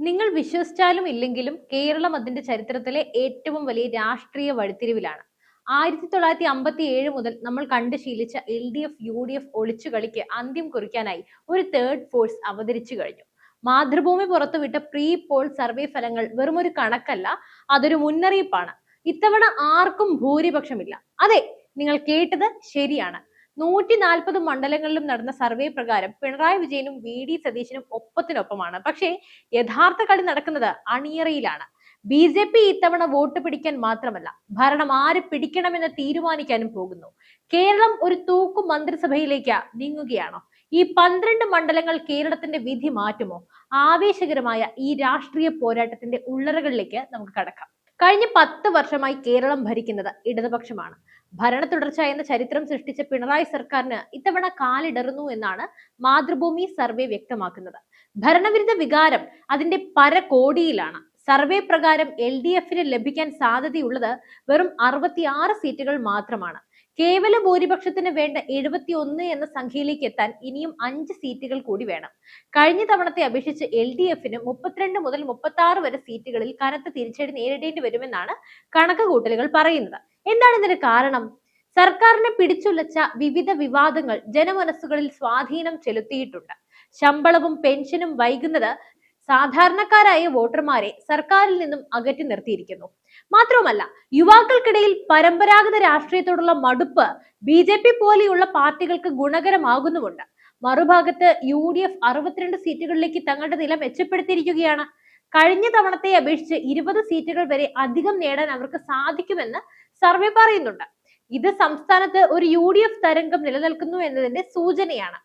നിങ്ങൾ വിശ്വസിച്ചാലും ഇല്ലെങ്കിലും കേരളം അതിന്റെ ചരിത്രത്തിലെ ഏറ്റവും വലിയ രാഷ്ട്രീയ വഴിത്തിരിവിലാണ്. 1957 മുതൽ നമ്മൾ കണ്ടു ശീലിച്ച LDF UDF ഒളിച്ചുകളിക്ക് അന്ത്യം കുറിക്കാനായി ഒരു തേർഡ് ഫോഴ്സ് അവതരിച്ചു കഴിഞ്ഞു. മാതൃഭൂമി പുറത്തുവിട്ട പ്രീ പോൾ സർവേ ഫലങ്ങൾ വെറുമൊരു കണക്കല്ല, അതൊരു മുന്നറിയിപ്പാണ്. ഇത്തവണ ആർക്കും ഭൂരിപക്ഷമില്ല. അതെ, നിങ്ങൾ കേട്ടത് ശരിയാണ്. 140 മണ്ഡലങ്ങളിലും നടന്ന സർവേ പ്രകാരം പിണറായി വിജയനും VD സതീശനും ഒപ്പത്തിനൊപ്പമാണ്. പക്ഷേ യഥാർത്ഥ കളി നടക്കുന്നത് അണിയറയിലാണ്. BJP ഇത്തവണ വോട്ട് പിടിക്കാൻ മാത്രമല്ല, ഭരണം ആര് പിടിക്കണമെന്ന് തീരുമാനിക്കാനും പോകുന്നു. കേരളം ഒരു തൂക്കു മന്ത്രിസഭയിലേക്ക് നീങ്ങുകയാണോ? ഈ 12 മണ്ഡലങ്ങൾ കേരളത്തിന്റെ വിധി മാറ്റുമോ? ആവേശകരമായ ഈ രാഷ്ട്രീയ പോരാട്ടത്തിന്റെ ഉള്ളറകളിലേക്ക് നമുക്ക് കടക്കാം. കഴിഞ്ഞ 10 വർഷമായി കേരളം ഭരിക്കുന്നത് ഇടതുപക്ഷമാണ്. ഭരണ തുടർച്ച എന്ന ചരിത്രം സൃഷ്ടിച്ച പിണറായി സർക്കാരിന് ഇത്തവണ കാലിടറുന്നു എന്നാണ് മാതൃഭൂമി സർവേ വ്യക്തമാക്കുന്നത്. ഭരണവിരുദ്ധ വികാരം അതിന്റെ പരകോടിയിലാണ്. സർവേ പ്രകാരം LDFന് ലഭിക്കാൻ സാധ്യതയുള്ളത് വെറും 66 സീറ്റുകൾ മാത്രമാണ്. കേവല ഭൂരിപക്ഷത്തിന് വേണ്ട 71 എന്ന സംഖ്യയിലേക്ക് എത്താൻ ഇനിയും 5 സീറ്റുകൾ കൂടി വേണം. കഴിഞ്ഞ തവണത്തെ അപേക്ഷിച്ച് LDFന് 32 മുതൽ 36 വരെ സീറ്റുകളിൽ കനത്ത തിരിച്ചടി നേരിടേണ്ടി വരുമെന്നാണ് കണക്കുകൂട്ടലുകൾ പറയുന്നത്. എന്താണ് ഇതിന് കാരണം? സർക്കാരിനെ പിടിച്ചുലച്ച വിവിധ വിവാദങ്ങൾ ജനമനസ്സുകളിൽ സ്വാധീനം ചെലുത്തിയിട്ടുണ്ട്. ശമ്പളവും പെൻഷനും വൈകുന്നത് സാധാരണക്കാരായ വോട്ടർമാരെ സർക്കാരിൽ നിന്നും അകറ്റി നിർത്തിയിരിക്കുന്നു. മാത്രവുമല്ല, യുവാക്കൾക്കിടയിൽ പരമ്പരാഗത രാഷ്ട്രീയത്തോടുള്ള മടുപ്പ് BJP പോലെയുള്ള പാർട്ടികൾക്ക് ഗുണകരമാകുന്നുമുണ്ട്. മറുഭാഗത്ത് UDF 62 സീറ്റുകളിലേക്ക് തങ്ങളുടെ നില മെച്ചപ്പെടുത്തിയിരിക്കുകയാണ്. കഴിഞ്ഞ തവണത്തെ അപേക്ഷിച്ച് 20 സീറ്റുകൾ വരെ അധികം നേടാൻ അവർക്ക് സാധിക്കുമെന്ന് സർവേ പറയുന്നുണ്ട്. ഇത് സംസ്ഥാനത്ത് ഒരു UDF തരംഗം നിലനിൽക്കുന്നു എന്നതിന്റെ സൂചനയാണ്.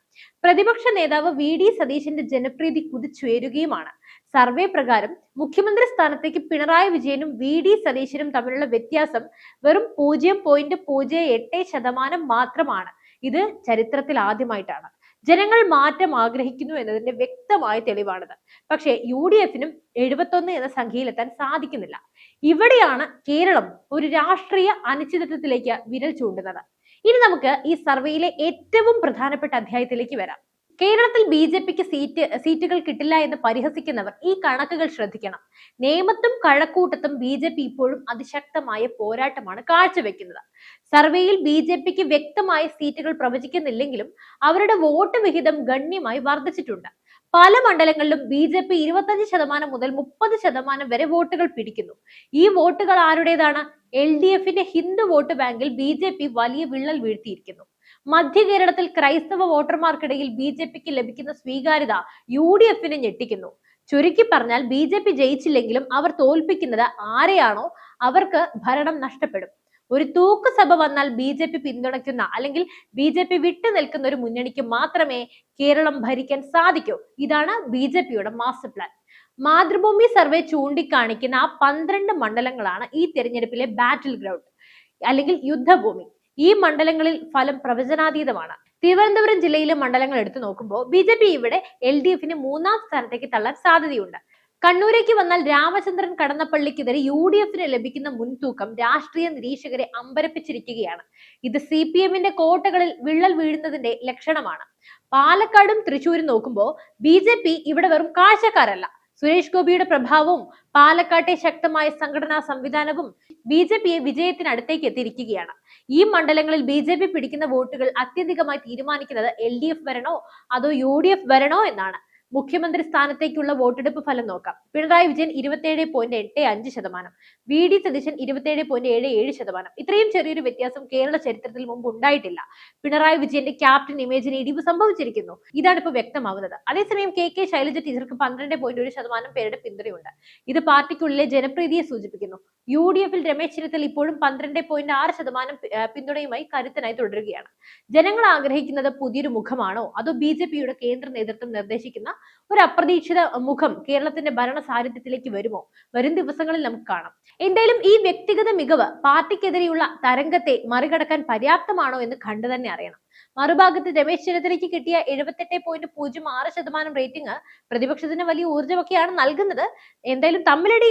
പ്രതിപക്ഷ നേതാവ് VD സതീശന്റെ ജനപ്രീതി കുതിച്ചുയരുകയുമാണ്. സർവേ പ്രകാരം മുഖ്യമന്ത്രി സ്ഥാനത്തേക്ക് പിണറായി വിജയനും VD സതീശനും തമ്മിലുള്ള വ്യത്യാസം വെറും 0.08% മാത്രമാണ്. ഇത് ചരിത്രത്തിൽ ആദ്യമായിട്ടാണ്. ജനങ്ങൾ മാറ്റം ആഗ്രഹിക്കുന്നു എന്നതിന്റെ വ്യക്തമായ തെളിവാണിത്. പക്ഷേ UDFനും 71 എന്ന സംഖ്യയിലെത്താൻ സാധിക്കുന്നില്ല. ഇവിടെയാണ് കേരളം ഒരു രാഷ്ട്രീയ അനിശ്ചിതത്വത്തിലേക്ക് വിരൽ ചൂണ്ടുന്നത്. ഇനി നമുക്ക് ഈ സർവേയിലെ ഏറ്റവും പ്രധാനപ്പെട്ട അധ്യായത്തിലേക്ക് വരാം. കേരളത്തിൽ BJPക്ക് സീറ്റുകൾ കിട്ടില്ല എന്ന് പരിഹസിക്കുന്നവർ ഈ കണക്കുകൾ ശ്രദ്ധിക്കണം. നേമത്തും കഴക്കൂട്ടത്തും BJP ഇപ്പോഴും അതിശക്തമായ പോരാട്ടമാണ് കാഴ്ചവെക്കുന്നത്. സർവേയിൽ BJPക്ക് വ്യക്തമായ സീറ്റുകൾ പ്രവചിക്കുന്നില്ലെങ്കിലും അവരുടെ വോട്ട് വിഹിതം ഗണ്യമായി വർദ്ധിച്ചിട്ടുണ്ട്. പല മണ്ഡലങ്ങളിലും BJP 25% മുതൽ 30% വരെ വോട്ടുകൾ പിടിക്കുന്നു. ഈ വോട്ടുകൾ ആരുടേതാണ്? LDFന്റെ ഹിന്ദു വോട്ട് ബാങ്കിൽ BJP വലിയ വിള്ളൽ വീഴ്ത്തിയിരിക്കുന്നു. മധ്യ കേരളത്തിൽ ക്രൈസ്തവ വോട്ടർമാർക്കിടയിൽ BJPക്ക് ലഭിക്കുന്ന സ്വീകാര്യത UDFനെ ഞെട്ടിക്കുന്നു. ചുരുക്കി പറഞ്ഞാൽ BJP ജയിച്ചില്ലെങ്കിലും അവർ തോൽപ്പിക്കുന്നത് ആരെയാണോ അവർക്ക് ഭരണം നഷ്ടപ്പെടും. ഒരു തൂക്ക് സഭ വന്നാൽ BJP പിന്തുണയ്ക്കുന്ന അല്ലെങ്കിൽ BJP വിട്ടു നിൽക്കുന്ന ഒരു മുന്നണിക്ക് മാത്രമേ കേരളം ഭരിക്കാൻ സാധിക്കൂ. ഇതാണ് BJPയുടെ മാസ്റ്റർ പ്ലാൻ. മാതൃഭൂമി സർവേ ചൂണ്ടിക്കാണിക്കുന്ന ആ 12 മണ്ഡലങ്ങളാണ് ഈ തെരഞ്ഞെടുപ്പിലെ ബാറ്റിൽ ഗ്രൗണ്ട് അല്ലെങ്കിൽ യുദ്ധഭൂമി. ഈ മണ്ഡലങ്ങളിൽ ഫലം പ്രവചനാതീതമാണ്. തിരുവനന്തപുരം ജില്ലയിലെ മണ്ഡലങ്ങൾ എടുത്തു നോക്കുമ്പോൾ BJP ഇവിടെ LDFന് 3ാം സ്ഥാനത്തേക്ക് തള്ളാൻ സാധ്യതയുണ്ട്. കണ്ണൂരേക്ക് വന്നാൽ രാമചന്ദ്രൻ കടന്നപ്പള്ളിക്കെതിരെ UDFന് ലഭിക്കുന്ന മുൻതൂക്കം രാഷ്ട്രീയ നിരീക്ഷകരെ അമ്പരപ്പിച്ചിരിക്കുകയാണ്. ഇത് CPMന്റെ കോട്ടകളിൽ വിള്ളൽ വീഴുന്നതിന്റെ ലക്ഷണമാണ്. പാലക്കാടും തൃശ്ശൂരും നോക്കുമ്പോൾ BJP ഇവിടെ വെറും കാഴ്ചക്കാരല്ല. സുരേഷ് ഗോപിയുടെ പ്രഭാവവും പാലക്കാട്ടെ ശക്തമായ സംഘടനാ സംവിധാനവും BJPയെ വിജയത്തിനടുത്തേക്ക് എത്തിയിരിക്കുകയാണ്. ഈ മണ്ഡലങ്ങളിൽ BJP പിടിക്കുന്ന വോട്ടുകൾ അത്യന്തികമായി തീരുമാനിക്കുന്നത് LDF വരണോ അതോ UDF വരണോ എന്നാണ്. മുഖ്യമന്ത്രി സ്ഥാനത്തേക്കുള്ള വോട്ടെടുപ്പ് ഫലം നോക്കാം. പിണറായി വിജയൻ 27.85%, VD സതീശൻ 27.77%. ഇത്രയും ചെറിയൊരു വ്യത്യാസം കേരള ചരിത്രത്തിൽ മുമ്പ് ഉണ്ടായിട്ടില്ല. പിണറായി വിജയന്റെ ക്യാപ്റ്റൻ ഇമേജിന് ഇടിവ് സംഭവിച്ചിരിക്കുന്നു. ഇതാണ് ഇപ്പോൾ വ്യക്തമാവുന്നത്. അതേസമയം KK ശൈലജ ടീച്ചർക്ക് 12.1% പേരുടെ പിന്തുണയുണ്ട്. ഇത് പാർട്ടിക്കുള്ളിലെ ജനപ്രീതിയെ സൂചിപ്പിക്കുന്നു. UDFൽ രമേശ് ചെന്നിത്തല ഇപ്പോഴും 12.6% പിന്തുണയുമായി കരുത്തനായി തുടരുകയാണ്. ജനങ്ങൾ ആഗ്രഹിക്കുന്നത് പുതിയൊരു മുഖമാണോ അതോ BJPയുടെ കേന്ദ്ര നേതൃത്വം നിർദ്ദേശിക്കുന്ന ഒരു അപ്രതീക്ഷിത മുഖം കേരളത്തിന്റെ ഭരണ സാന്നിധ്യത്തിലേക്ക് വരുമോ? വരും ദിവസങ്ങളിൽ നമുക്ക് കാണാം. എന്തായാലും ഈ വ്യക്തിഗത മികവ് പാർട്ടിക്കെതിരെയുള്ള തരംഗത്തെ മറികടക്കാൻ പര്യാപ്തമാണോ എന്ന് കണ്ടു തന്നെ അറിയണം. മറുഭാഗത്ത് രമേശ് ചെന്നിത്തലയ്ക്ക് കിട്ടിയ 78.06% റേറ്റിംഗ് പ്രതിപക്ഷത്തിന് വലിയ ഊർജ്ജമൊക്കെയാണ് നൽകുന്നത്. എന്തായാലും തമ്മിലടി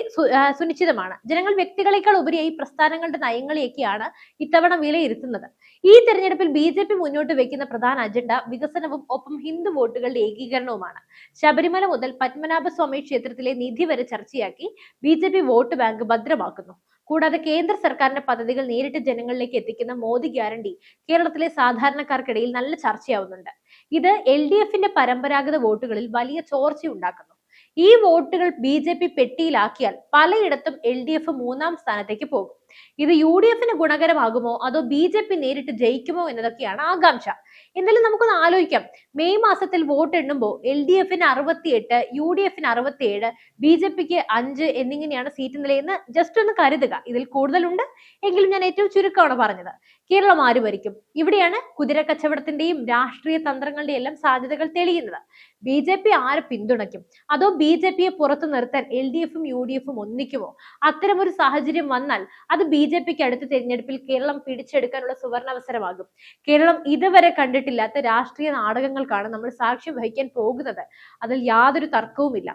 സുനിശ്ചിതമാണ്. ജനങ്ങൾ വ്യക്തികളെക്കാൾ ഉപരിയായി പ്രസ്ഥാനങ്ങളുടെ നയങ്ങളെയൊക്കെയാണ് ഇത്തവണ വിലയിരുത്തുന്നത്. ഈ തെരഞ്ഞെടുപ്പിൽ BJP മുന്നോട്ട് വെക്കുന്ന പ്രധാന അജണ്ട വികസനവും ഒപ്പം ഹിന്ദു വോട്ടുകളുടെ ഏകീകരണവുമാണ്. ശബരിമല മുതൽ പത്മനാഭസ്വാമി ക്ഷേത്രത്തിലെ നിധി വരെ ചർച്ചയാക്കി BJP വോട്ട് ബാങ്ക് ഭദ്രമാക്കുന്നു. കൂടാതെ കേന്ദ്ര സർക്കാരിന്റെ പദ്ധതികൾ നേരിട്ട് ജനങ്ങളിലേക്ക് എത്തിക്കുന്ന മോദി ഗ്യാരണ്ടി കേരളത്തിലെ സാധാരണക്കാർക്കിടയിൽ നല്ല ചർച്ചയാവുന്നുണ്ട്. ഇത് LDFന്റെ പരമ്പരാഗത വോട്ടുകളിൽ വലിയ ചോർച്ചയുണ്ടാക്കുന്നു. ഈ വോട്ടുകൾ BJP പെട്ടിയിലാക്കിയാൽ പലയിടത്തും LDF മൂന്നാം സ്ഥാനത്തേക്ക് പോകും. ഇത് UDFന് ഗുണകരമാകുമോ അതോ BJP നേരിട്ട് ജയിക്കുമോ എന്നതൊക്കെയാണ് ആകാംക്ഷ. എന്തായാലും നമുക്കൊന്ന് ആലോചിക്കാം. മെയ് മാസത്തിൽ വോട്ട് എണ്ണുമ്പോൾ LDFന് 68, UDFന് 67, BJPക്ക് 5 എന്നിങ്ങനെയാണ് സീറ്റ് നിലയെന്ന് ജസ്റ്റ് ഒന്ന് കരുതുക. ഇതിൽ കൂടുതലുണ്ട് എങ്കിലും ഞാൻ ഏറ്റവും ചുരുക്കമാണ് പറഞ്ഞത്. കേരളം ആര് ഭരിക്കും? ഇവിടെയാണ് കുതിര കച്ചവടത്തിന്റെയും രാഷ്ട്രീയ തന്ത്രങ്ങളുടെയും എല്ലാം സാധ്യതകൾ തെളിയുന്നത്. BJP ആരെ പിന്തുണയ്ക്കും? അതോ BJPയെ പുറത്തു നിർത്താൻ LDFും UDFും ഒന്നിക്കുമോ? അത്തരമൊരു സാഹചര്യം വന്നാൽ അത് BJPക്ക് അടുത്ത തെരഞ്ഞെടുപ്പിൽ കേരളം പിടിച്ചെടുക്കാനുള്ള സുവർണാവസരമാകും. കേരളം ഇതുവരെ കണ്ടിട്ടില്ലാത്ത രാഷ്ട്രീയ നാടകങ്ങൾക്കാണ് നമ്മൾ സാക്ഷ്യം വഹിക്കാൻ പോകുന്നത്. അതിൽ യാതൊരു തർക്കവുമില്ല.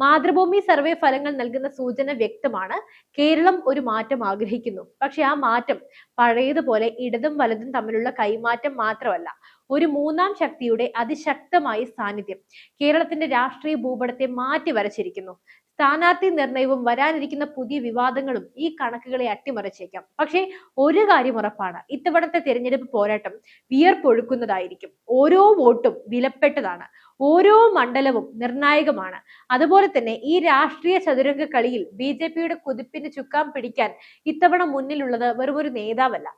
മാതൃഭൂമി സർവേ ഫലങ്ങൾ നൽകുന്ന സൂചന വ്യക്തമാണ്. കേരളം ഒരു മാറ്റം ആഗ്രഹിക്കുന്നു. പക്ഷെ ആ മാറ്റം പഴയതുപോലെ ഇടതും വലതും തമ്മിലുള്ള കൈമാറ്റം മാത്രമല്ല, ഒരു മൂന്നാം ശക്തിയുടെ അതിശക്തമായ സാന്നിധ്യം കേരളത്തിന്റെ രാഷ്ട്രീയ ഭൂപടത്തെ മാറ്റി വരച്ചിരിക്കുന്നു. സ്ഥാനാർത്ഥി നിർണയവും വരാനിരിക്കുന്ന പുതിയ വിവാദങ്ങളും ഈ കണക്കുകളെ അട്ടിമറിച്ചേക്കാം. പക്ഷേ ഒരു കാര്യം ഉറപ്പാണ്, ഇത്തവണത്തെ തെരഞ്ഞെടുപ്പ് പോരാട്ടം വിയർപ്പൊഴുക്കുന്നതായിരിക്കും. ഓരോ വോട്ടും വിലപ്പെട്ടതാണ്. ഓരോ മണ്ഡലവും നിർണായകമാണ്. അതുപോലെ തന്നെ ഈ രാഷ്ട്രീയ ചതുരംഗ കളിയിൽ BJPയുടെ കുതിപ്പിന് ചുക്കാൻ പിടിക്കാൻ ഇത്തവണ മുന്നിലുള്ളത് വെറുമൊരു നേതാവല്ല,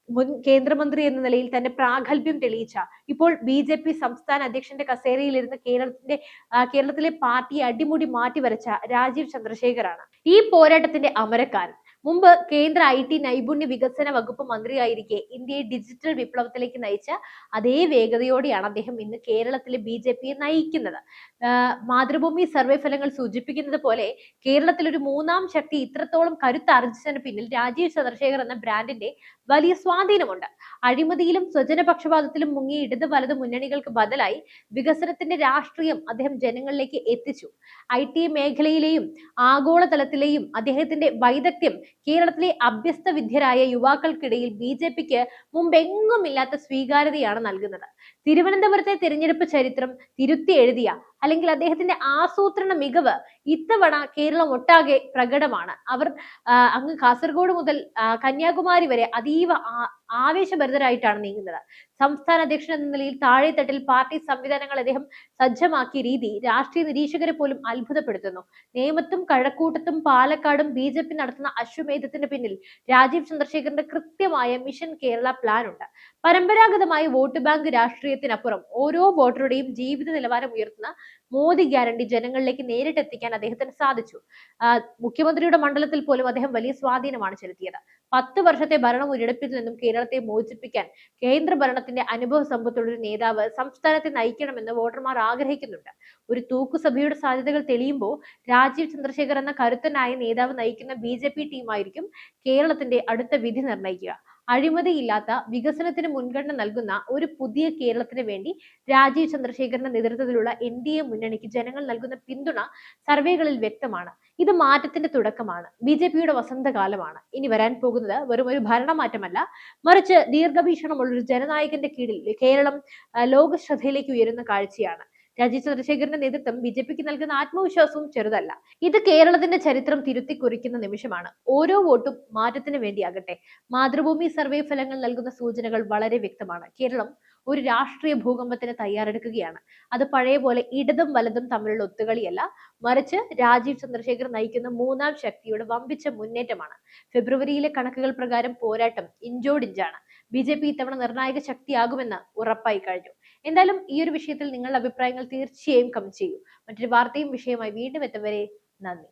മുൻ കേന്ദ്രമന്ത്രി എന്ന നിലയിൽ തന്നെ പ്രാഗൽഭ്യം തെളിയിച്ച, ഇപ്പോൾ BJP സംസ്ഥാന അധ്യക്ഷന്റെ കസേരയിലിരുന്ന് കേരളത്തിലെ പാർട്ടിയെ അടിമുടി മാറ്റിവരച്ച രാജീവ് ചന്ദ്രശേഖറാണ് ഈ പോരാട്ടത്തിന്റെ അമരക്കാരൻ. മുമ്പ് കേന്ദ്ര IT നൈപുണ്യ വികസന വകുപ്പ് മന്ത്രിയായിരിക്കെ ഇന്ത്യയെ ഡിജിറ്റൽ വിപ്ലവത്തിലേക്ക് നയിച്ച അതേ വേഗതയോടെയാണ് അദ്ദേഹം ഇന്ന് കേരളത്തിലെ BJPയെ നയിക്കുന്നത്. മാതൃഭൂമി സർവേ ഫലങ്ങൾ സൂചിപ്പിക്കുന്നത് പോലെ കേരളത്തിൽ ഒരു മൂന്നാം ശക്തി ഇത്രത്തോളം കരുത്താർജിച്ചതിന് പിന്നിൽ രാജീവ് ചന്ദ്രശേഖർ എന്ന ബ്രാൻഡിന്റെ വലിയ സ്വാധീനമുണ്ട്. അഴിമതിയിലും സ്വജനപക്ഷപാതത്തിലും മുങ്ങിയ ഇടത് വലത് മുന്നണികൾക്ക് ബദലായി വികസനത്തിന്റെ രാഷ്ട്രീയം അദ്ദേഹം ജനങ്ങളിലേക്ക് എത്തിച്ചു. IT മേഖലയിലെയും ആഗോളതലത്തിലെയും അദ്ദേഹത്തിന്റെ വൈദഗ്ധ്യം കേരളത്തിലെ അഭ്യസ്ത വിദ്യരായ യുവാക്കൾക്കിടയിൽ BJPക്ക് മുമ്പെങ്ങുമില്ലാത്ത സ്വീകാര്യതയാണ് നൽകുന്നത്. തിരുവനന്തപുരത്തെ തിരഞ്ഞെടുപ്പ് ചരിത്രം തിരുത്തി എഴുതിയ അല്ലെങ്കിൽ അദ്ദേഹത്തിന്റെ ആസൂത്രണ മികവ് ഇത്തവണ കേരളം ഒട്ടാകെ പ്രകടമാണ്. അവർ അങ്ങ് കാസർഗോഡ് മുതൽ കന്യാകുമാരി വരെ അതീവ ആവേശഭരിതരായിട്ടാണ് നീങ്ങുന്നത്. സംസ്ഥാന അധ്യക്ഷൻ എന്ന നിലയിൽ താഴെത്തട്ടിൽ പാർട്ടി സംവിധാനങ്ങൾ അദ്ദേഹം സജ്ജമാക്കിയ രീതി രാഷ്ട്രീയ നിരീക്ഷകരെ പോലും അത്ഭുതപ്പെടുത്തുന്നു. നേമത്തും കഴക്കൂട്ടത്തും പാലക്കാടും BJP നടത്തുന്ന അശ്വമേധത്തിന് പിന്നിൽ രാജീവ് ചന്ദ്രശേഖറിന്റെ കൃത്യമായ മിഷൻ കേരള പ്ലാൻ ഉണ്ട്. പരമ്പരാഗതമായ വോട്ട് ബാങ്ക് രാഷ്ട്രീയത്തിനപ്പുറം ഓരോ വോട്ടറുടെയും ജീവിത നിലവാരം ഉയർത്തുന്ന മോദി ഗ്യാരണ്ടി ജനങ്ങളിലേക്ക് നേരിട്ടെത്തിക്കാൻ അദ്ദേഹത്തിന് സാധിച്ചു. മുഖ്യമന്ത്രിയുടെ മണ്ഡലത്തിൽ പോലും അദ്ദേഹം വലിയ സ്വാധീനമാണ് ചെലുത്തിയത്. 10 വർഷത്തെ ഭരണ മുരടിപ്പിൽ നിന്നും കേരളത്തെ മോചിപ്പിക്കാൻ കേന്ദ്ര ഭരണത്തിന്റെ അനുഭവ സമ്പത്തുള്ള ഒരു നേതാവ് സംസ്ഥാനത്തെ നയിക്കണമെന്ന് വോട്ടർമാർ ആഗ്രഹിക്കുന്നുണ്ട്. ഒരു തൂക്കുസഭയുടെ സാധ്യതകൾ തെളിയുമ്പോൾ രാജീവ് ചന്ദ്രശേഖർ എന്ന കരുത്തനായ നേതാവ് നയിക്കുന്ന BJP ടീമായിരിക്കും കേരളത്തിന്റെ അടുത്ത വിധി നിർണ്ണയിക്കുക. അഴിമതിയില്ലാത്ത വികസനത്തിന് മുൻഗണന നൽകുന്ന ഒരു പുതിയ കേരളത്തിന് വേണ്ടി രാജീവ് ചന്ദ്രശേഖറിന്റെ നേതൃത്വത്തിലുള്ള NDA മുന്നണിക്ക് ജനങ്ങൾ നൽകുന്ന പിന്തുണ സർവേകളിൽ വ്യക്തമാണ്. ഇത് മാറ്റത്തിന്റെ തുടക്കമാണ്. BJPയുടെ വസന്തകാലമാണ്. ഇനി വരാൻ പോകുന്നത് വെറും ഒരു ഭരണമാറ്റമല്ല, മറിച്ച് ദീർഘവീക്ഷണമുള്ള ഒരു ജനനായകന്റെ കീഴിൽ കേരളം ലോക ശ്രദ്ധയിലേക്ക് ഉയരുന്ന കാഴ്ചയാണ്. രാജീവ് ചന്ദ്രശേഖറിന്റെ നേതൃത്വം BJPക്ക് നൽകുന്ന ആത്മവിശ്വാസവും ചെറുതല്ല. ഇത് കേരളത്തിന്റെ ചരിത്രം തിരുത്തി കുറിക്കുന്ന നിമിഷമാണ്. ഓരോ വോട്ടും മാറ്റത്തിന് വേണ്ടിയാകട്ടെ. മാതൃഭൂമി സർവേ ഫലങ്ങൾ നൽകുന്ന സൂചനകൾ വളരെ വ്യക്തമാണ്. കേരളം ഒരു രാഷ്ട്രീയ ഭൂകമ്പത്തിന് തയ്യാറെടുക്കുകയാണ്. അത് പഴയ പോലെ ഇടതും വലതും തമ്മിലുള്ള ഒത്തുകളിയല്ല, മറിച്ച് രാജീവ് ചന്ദ്രശേഖർ നയിക്കുന്ന മൂന്നാം ശക്തിയുടെ വമ്പിച്ച മുന്നേറ്റമാണ്. ഫെബ്രുവരിയിലെ കണക്കുകൾ പ്രകാരം പോരാട്ടം ഇഞ്ചോടിഞ്ചാണ്. BJP ഇത്തവണ നിർണായക ശക്തിയാകുമെന്ന് ഉറപ്പായി കഴിഞ്ഞു. എന്തായാലും ഈ ഒരു വിഷയത്തിൽ നിങ്ങളുടെ അഭിപ്രായങ്ങൾ തീർച്ചയായും കമന്റ് ചെയ്യൂ. മറ്റൊരു വാർത്തയും വിഷയമായി വീണ്ടും എത്തും വരെ നന്ദി.